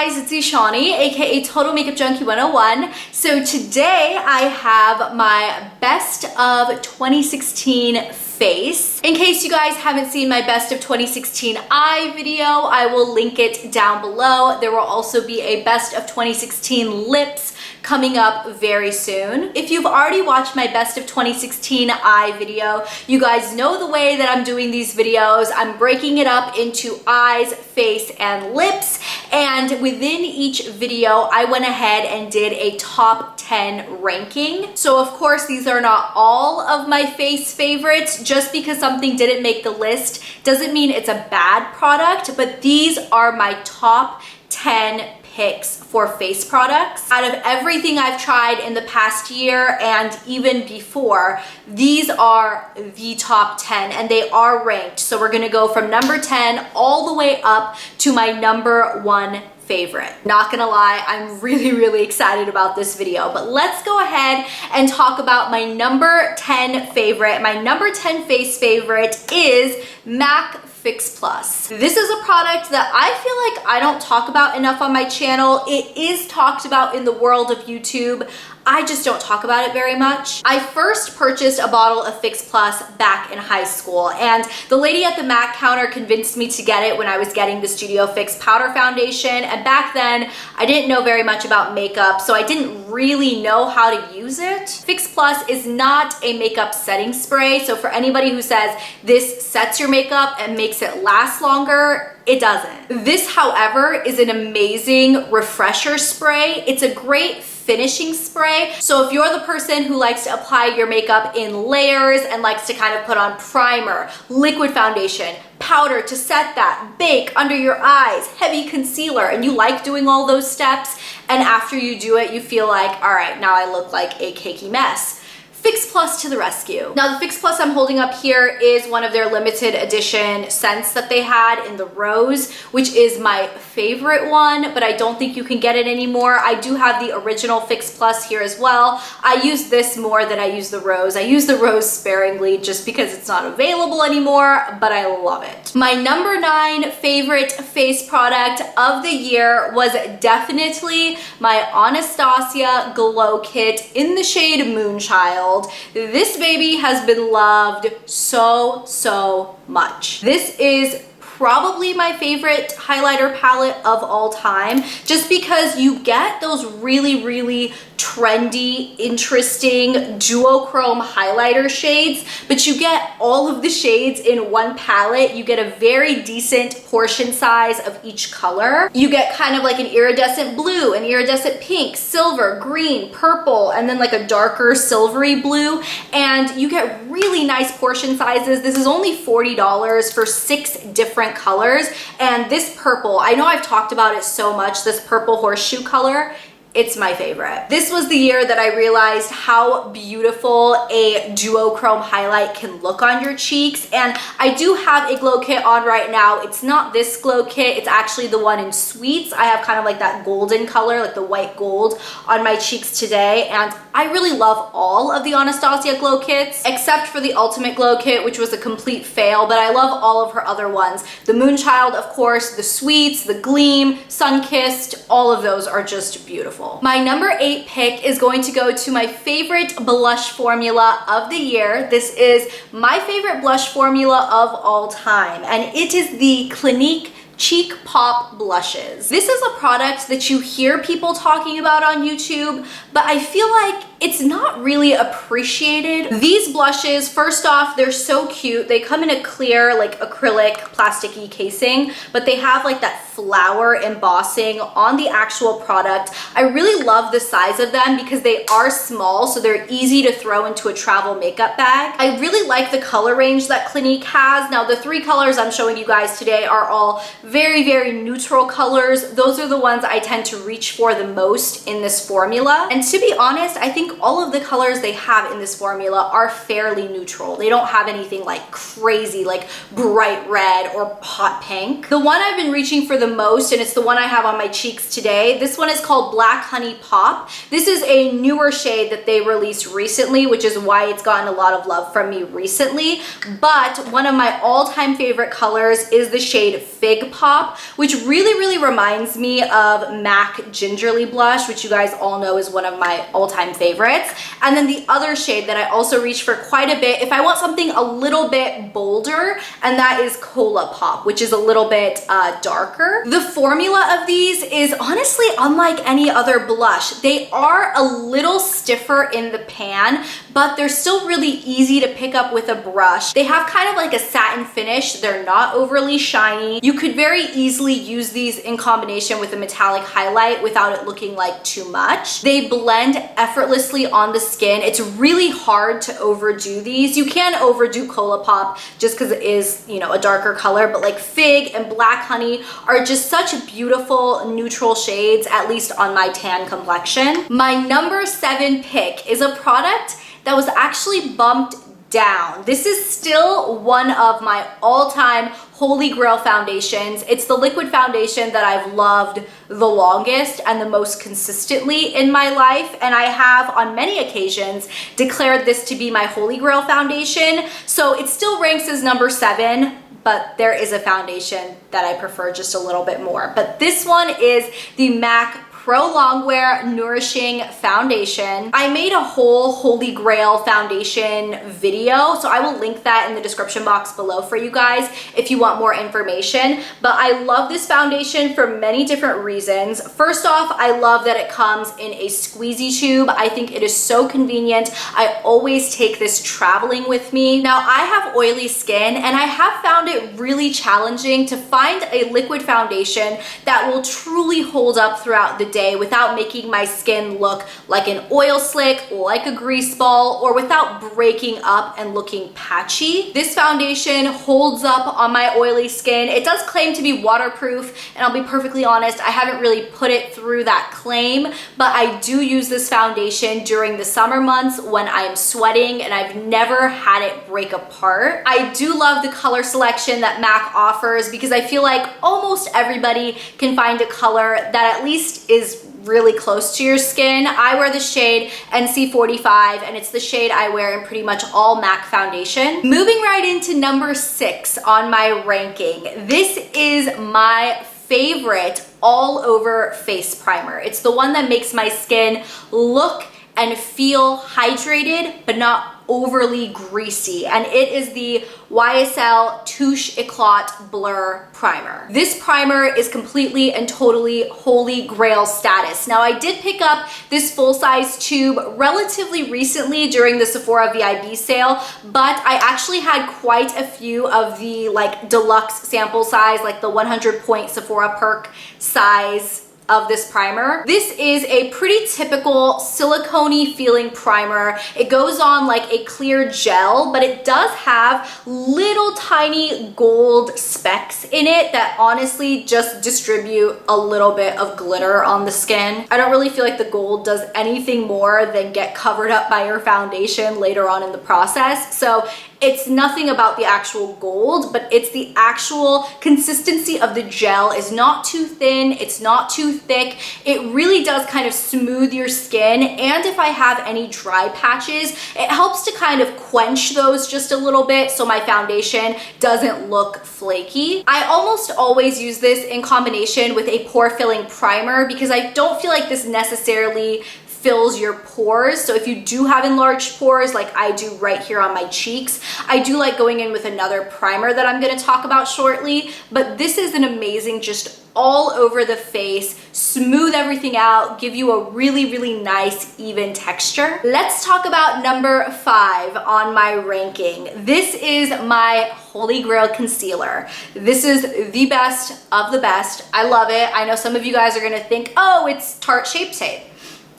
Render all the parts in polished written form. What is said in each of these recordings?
guys, it's Eshani, aka Total Makeup Junkie 101. So today I have my best of 2016 face. In case you guys haven't seen my best of 2016 eye video, I will link it down below. There will also be a best of 2016 lips coming up very soon. If you've already watched my best of 2016 eye video, you guys know the way that I'm doing these videos. I'm breaking it up into eyes, face, and lips. And within each video, I went ahead and did a top 10 ranking. So of course, these are not all of my face favorites. Just because something didn't make the list doesn't mean it's a bad product, but these are my top 10 picks for face products. Out of everything I've tried in the past year and even before, these are the top 10 and they are ranked. So we're gonna go from number 10 all the way up to my number 1 favorite. Not gonna lie, I'm really excited about this video, but let's go ahead and talk about my number 10 favorite. My number 10 face favorite is M.A.C Fix Plus. This is a product that I feel like I don't talk about enough on my channel. It is talked about in the world of YouTube. I just don't talk about it very much. I first purchased a bottle of Fix Plus back in high school, and the lady at the M.A.C counter convinced me to get it when I was getting the Studio Fix powder foundation, and back then I didn't know very much about makeup, so I didn't really know how to use it. Fix Plus is not a makeup setting spray, so for anybody who says this sets your makeup and makes it last longer, it doesn't. This, however, is an amazing refresher spray. It's a great finishing spray. So if you're the person who likes to apply your makeup in layers and likes to kind of put on primer, liquid foundation, powder to set that, bake under your eyes, heavy concealer, and you like doing all those steps, and after you do it, you feel like, all right, now I look like a cakey mess. Fix Plus to the rescue. Now the Fix Plus I'm holding up here is one of their limited edition scents that they had in the rose, which is my favorite one, but I don't think you can get it anymore. I do have the original Fix Plus here as well. I use this more than I use the rose. I use the rose sparingly just because it's not available anymore, but I love it. My number 9 favorite face product of the year was definitely my Anastasia Glow Kit in the shade Moonchild. This baby has been loved so much. This is probably my favorite highlighter palette of all time, just because you get those really trendy, interesting duochrome highlighter shades, but you get all of the shades in one palette. You get a very decent portion size of each color. You get kind of like an iridescent blue, an iridescent pink, silver, green, purple, and then like a darker silvery blue, and you get really nice portion sizes. This is only $40 for 6 different colors, and this purple, I know I've talked about it so much, this purple horseshoe color, it's my favorite. This was the year that I realized how beautiful a duochrome highlight can look on your cheeks, and I do have a glow kit on right now. It's not this glow kit, it's actually the one in Sweets. I have kind of like that golden color, like the white gold on my cheeks today, and I really love all of the Anastasia glow kits, except for the Ultimate Glow Kit, which was a complete fail, but I love all of her other ones. The Moonchild, of course, the Sweets, the Gleam, Sunkissed, all of those are just beautiful. My number 8 pick is going to go to my favorite blush formula of the year. This is my favorite blush formula of all time, and it is the Clinique Cheek Pop blushes. This is a product that you hear people talking about on YouTube, but I feel like it's not really appreciated. These blushes, first off, they're so cute. They come in a clear, like acrylic, plasticky casing, but they have like that flower embossing on the actual product. I really love the size of them because they are small, so they're easy to throw into a travel makeup bag. I really like the color range that Clinique has. Now, the 3 colors I'm showing you guys today are all very neutral colors. Those are the ones I tend to reach for the most in this formula. And to be honest, I think all of the colors they have in this formula are fairly neutral. They don't have anything like crazy, like bright red or hot pink. The one I've been reaching for the most, and it's the one I have on my cheeks today. This one is called Black Honey Pop. This is a newer shade that they released recently, which is why it's gotten a lot of love from me recently. But one of my all-time favorite colors is the shade Fig Pop, which really reminds me of M.A.C Gingerly Blush, which you guys all know is one of my all-time favorites. And then the other shade that I also reach for quite a bit if I want something a little bit bolder, and that is Cola Pop, which is a little bit darker. The formula of these is honestly unlike any other blush. They are a little stiffer in the pan, but they're still really easy to pick up with a brush. They have kind of like a satin finish. They're not overly shiny. You could very easily use these in combination with a metallic highlight without it looking like too much. They blend effortlessly on the skin. It's really hard to overdo these. You can overdo Cola Pop just because it is, you know, a darker color, but like Fig and Black Honey are just such beautiful neutral shades, at least on my tan complexion. My number 7 pick is a product that was actually bumped down. This is still one of my all-time holy grail foundations. It's the liquid foundation that I've loved the longest and the most consistently in my life, and I have on many occasions declared this to be my holy grail foundation. So it still ranks as number 7, but there is a foundation that I prefer just a little bit more. But this one is the M.A.C Pro Longwear Nourishing Foundation. I made a whole Holy Grail foundation video, so I will link that in the description box below for you guys if you want more information. But I love this foundation for many different reasons. First off, I love that it comes in a squeezy tube. I think it is so convenient. I always take this traveling with me. Now, I have oily skin, and I have found it really challenging to find a liquid foundation that will truly hold up throughout the day without making my skin look like an oil slick, like a grease ball, or without breaking up and looking patchy. This foundation holds up on my oily skin. It does claim to be waterproof, and I'll be perfectly honest, I haven't really put it through that claim, but I do use this foundation during the summer months when I'm sweating, and I've never had it break apart. I do love the color selection that M.A.C offers because I feel like almost everybody can find a color that at least is really close to your skin. I wear the shade NC45, and it's the shade I wear in pretty much all M.A.C foundation. Moving right into number 6 on my ranking. This is my favorite all over face primer. It's the one that makes my skin look and feel hydrated, but not overly greasy, and it is the YSL Touche Eclat Blur Primer. This primer is completely and totally holy grail status. Now, I did pick up this full-size tube relatively recently during the Sephora VIB sale, but I actually had quite a few of the like deluxe sample size, like the 100-point Sephora Perk size of this primer. This is a pretty typical silicone-y feeling primer. It goes on like a clear gel, but it does have little tiny gold specks in it that honestly just distribute a little bit of glitter on the skin. I don't really feel like the gold does anything more than get covered up by your foundation later on in the process. So it's nothing about the actual gold, but it's the actual consistency of the gel. Is not too thin, it's not too thick. It really does kind of smooth your skin, and if I have any dry patches, it helps to kind of quench those just a little bit so my foundation doesn't look flaky. I almost always use this in combination with a pore filling primer because I don't feel like this necessarily fills your pores. So if you do have enlarged pores like I do right here on my cheeks, I do like going in with another primer that I'm going to talk about shortly, but this is an amazing just all over the face, smooth everything out, give you a really nice even texture. Let's talk about number 5 on my ranking. This is my Holy Grail concealer. This is the best of the best. I love it. I know some of you guys are gonna think, oh, it's Tarte Shape Tape.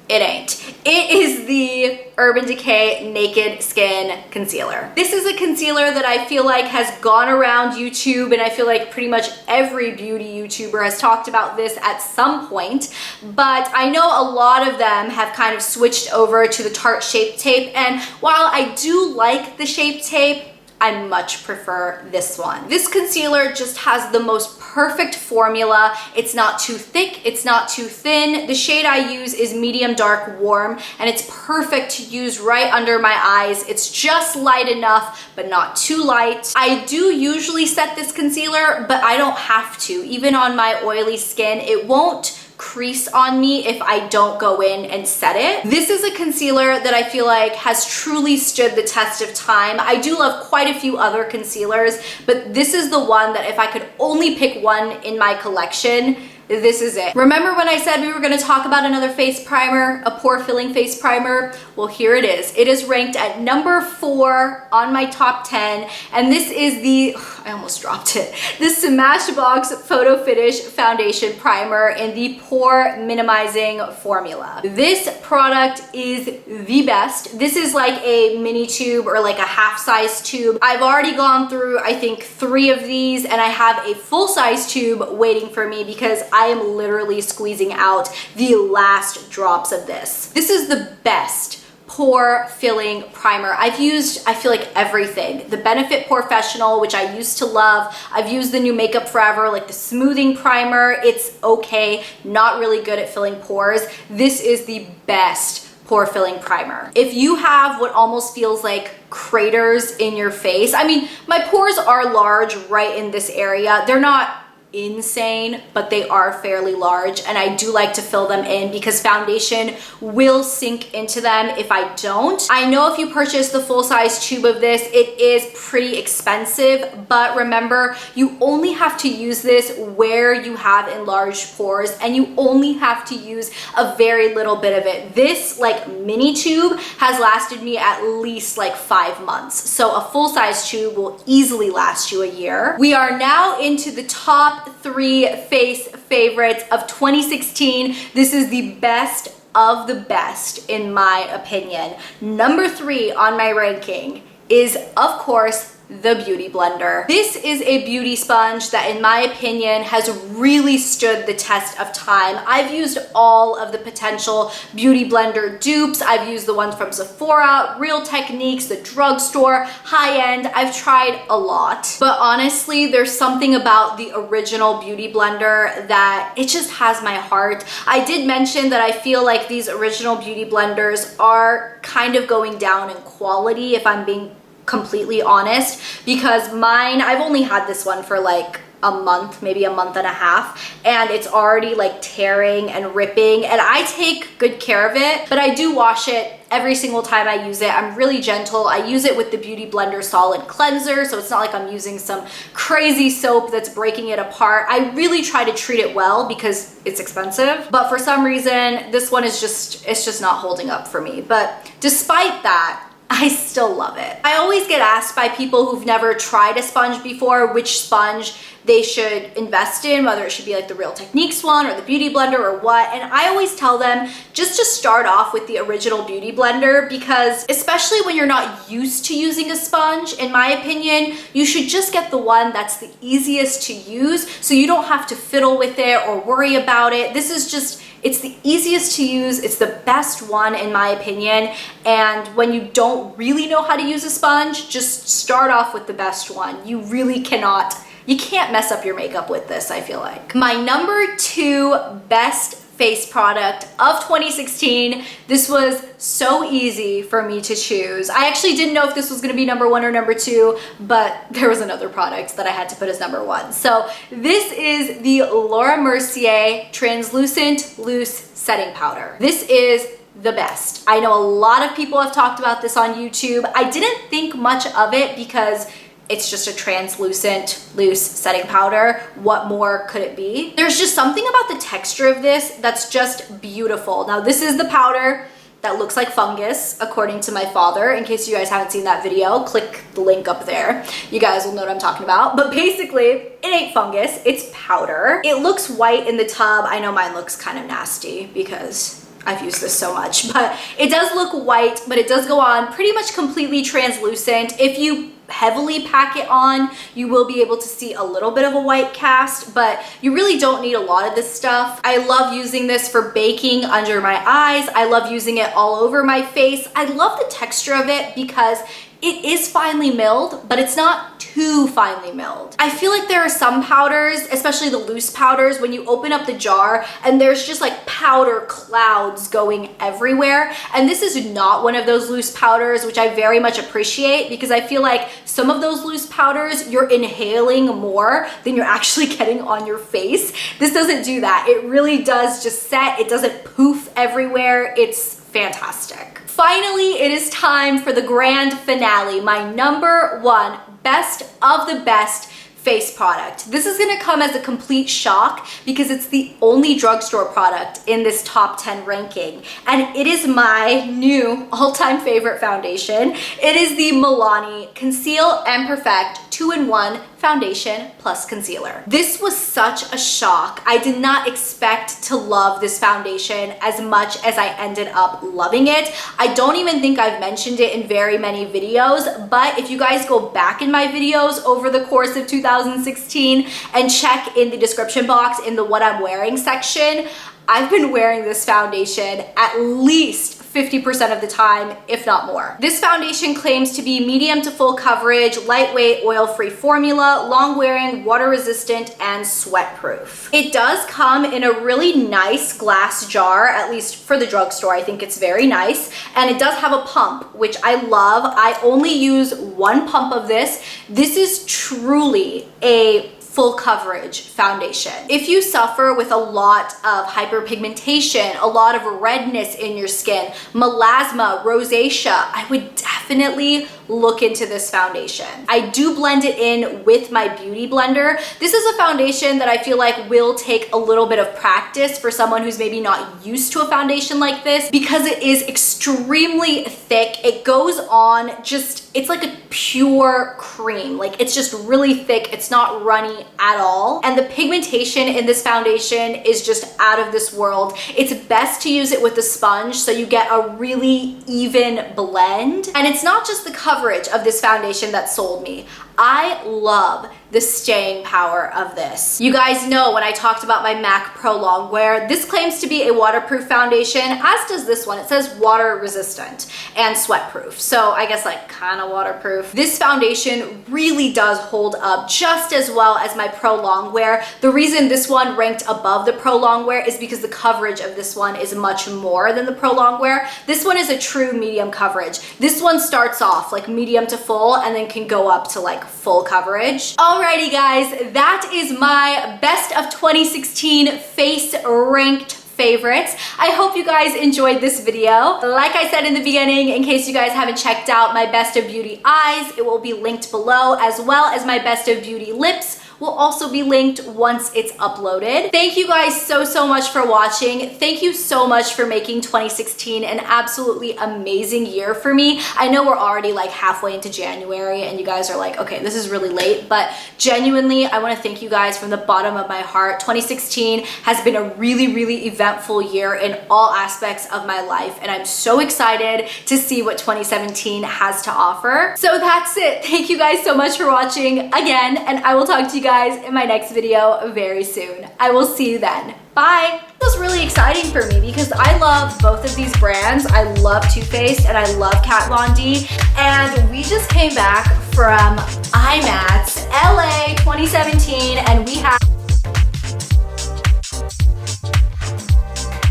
It ain't. It is the Urban Decay Naked Skin Concealer. This is a concealer that I feel like has gone around YouTube, and I feel like pretty much every beauty YouTuber has talked about this at some point, but I know a lot of them have kind of switched over to the Tarte Shape Tape, and while I do like the Shape Tape, I much prefer this one. This concealer just has the most perfect formula. It's not too thick, it's not too thin. The shade I use is medium dark warm, and it's perfect to use right under my eyes. It's just light enough, but not too light. I do usually set this concealer, but I don't have to. Even on my oily skin, it won't crease on me if I don't go in and set it. This is a concealer that I feel like has truly stood the test of time. I do love quite a few other concealers, but this is the one that if I could only pick one in my collection, this is it. Remember when I said we were going to talk about another face primer, a pore filling face primer? Well, here it is. It is ranked at number 4 on my top 10, and this is the, I almost dropped it, the Smashbox Photo Finish Foundation Primer in the Pore Minimizing Formula. This product is the best. This is like a mini tube or like a half-size tube. I've already gone through, I think, 3 of these, and I have a full-size tube waiting for me because I am literally squeezing out the last drops of this. This is the best pore filling primer. I've used, I feel like, everything. The Benefit Professional, which I used to love. I've used the new Makeup Forever, like the smoothing primer. It's okay, not really good at filling pores. This is the best pore filling primer. If you have what almost feels like craters in your face, I mean, my pores are large right in this area. They're not insane, but they are fairly large, and I do like to fill them in because foundation will sink into them if I don't. I know if you purchase the full-size tube of this, it is pretty expensive, but remember, you only have to use this where you have enlarged pores, and you only have to use a very little bit of it. This like mini tube has lasted me at least like 5 months, so a full-size tube will easily last you a year. We are now into the top 3 face favorites of 2016. This is the best of the best in my opinion. Number 3 on my ranking is, of course, the Beauty Blender. This is a beauty sponge that, in my opinion, has really stood the test of time. I've used all of the potential Beauty Blender dupes. I've used the ones from Sephora, Real Techniques, the drugstore, high-end. I've tried a lot. But honestly, there's something about the original Beauty Blender that it just has my heart. I did mention that I feel like these original Beauty Blenders are kind of going down in quality, if I'm being completely honest, because mine, I've only had this one for like a month, maybe a month and a half, and it's already like tearing and ripping, and I take good care of it, but I do wash it every single time I use it. I'm really gentle. I use it with the Beauty Blender Solid Cleanser, so it's not like I'm using some crazy soap that's breaking it apart. I really try to treat it well because it's expensive, but for some reason, this one is just, it's just not holding up for me. But despite that, I still love it. I always get asked by people who've never tried a sponge before which sponge they should invest in, whether it should be like the Real Techniques one or the Beauty Blender or what. And I always tell them just to start off with the original Beauty Blender, because especially when you're not used to using a sponge, in my opinion, you should just get the one that's the easiest to use so you don't have to fiddle with it or worry about it. This is just, it's the easiest to use, it's the best one in my opinion, and when you don't really know how to use a sponge, just start off with the best one. You really cannot, you can't mess up your makeup with this, I feel like. My number 2 best face product of 2016. This was so easy for me to choose. I actually didn't know if this was gonna be number 1 or number 2, but there was another product that I had to put as number 1. So this is the Laura Mercier Translucent Loose Setting Powder. This is the best. I know a lot of people have talked about this on YouTube. I didn't think much of it because it's just a translucent loose setting powder. What more could it be? There's just something about the texture of this that's just beautiful. Now this is the powder that looks like fungus, according to my father. In case you guys haven't seen that video, click the link up there. You guys will know what I'm talking about. But basically, it ain't fungus, it's powder. It looks white in the tub. I know mine looks kind of nasty because I've used this so much, but it does look white, but it does go on pretty much completely translucent. If you heavily pack it on, you will be able to see a little bit of a white cast, but you really don't need a lot of this stuff. I love using this for baking under my eyes. I love using it all over my face. I love the texture of it because it is finely milled, but it's not too finely milled. I feel like there are some powders, especially the loose powders, when you open up the jar and there's just like powder clouds going everywhere. And this is not one of those loose powders, which I very much appreciate because I feel like some of those loose powders, you're inhaling more than you're actually getting on your face. This doesn't do that. It really does just set. It doesn't poof everywhere. It's fantastic. Finally, it is time for the grand finale, my number one best of the best face product. This is gonna come as a complete shock because it's the only drugstore product in this top 10 ranking. And it is my new all-time favorite foundation. It is the Milani Conceal and Perfect 2-in-1 foundation plus concealer. This was such a shock. I did not expect to love this foundation as much as I ended up loving it. I don't even think I've mentioned it in very many videos, but if you guys go back in my videos over the course of 2016 and check in the description box in the what I'm wearing section, I've been wearing this foundation at least 50% of the time, if not more. This foundation claims to be medium to full coverage, lightweight, oil-free formula, long-wearing, water-resistant, and sweat-proof. It does come in a really nice glass jar, at least for the drugstore. I think it's very nice. And it does have a pump, which I love. I only use one pump of this. This is truly a full coverage foundation. If you suffer with a lot of hyperpigmentation, a lot of redness in your skin, melasma, rosacea, I would definitely look into this foundation. I do blend it in with my beauty blender. This is a foundation that I feel like will take a little bit of practice for someone who's maybe not used to a foundation like this because it is extremely thick. It goes on just, it's like a pure cream. Like it's just really thick. It's not runny at all. And the pigmentation in this foundation is just out of this world. It's best to use it with a sponge so you get a really even blend. And it's not just the coverage of this foundation that sold me. I love the staying power of this. You guys know when I talked about my M.A.C Pro Longwear, this claims to be a waterproof foundation, as does this one. It says water resistant and sweat proof. So I guess like kind of waterproof. This foundation really does hold up just as well as my Pro Longwear. The reason this one ranked above the Pro Longwear is because the coverage of this one is much more than the Pro Longwear. This one is a true medium coverage. This one starts off like medium to full and then can go up to like full coverage. Alrighty guys, that is my best of 2016 face ranked favorites. I hope you guys enjoyed this video. Like I said in the beginning, in case you guys haven't checked out my best of beauty eyes, it will be linked below, as well as my best of beauty lips will also be linked once it's uploaded. Thank you guys so much for watching. Thank you so much for making 2016 an absolutely amazing year for me. I know we're already like halfway into January and you guys are like, okay, this is really late, but genuinely, I wanna thank you guys from the bottom of my heart. 2016 has been a really eventful year in all aspects of my life, and I'm so excited to see what 2017 has to offer. So that's it. Thank you guys so much for watching again, and I will talk to you guys in my next video very soon. I will see you then. Bye. It was really exciting for me because I love both of these brands. I love Too Faced and I love Kat Von D. And we just came back from M.A.C LA 2017 and we have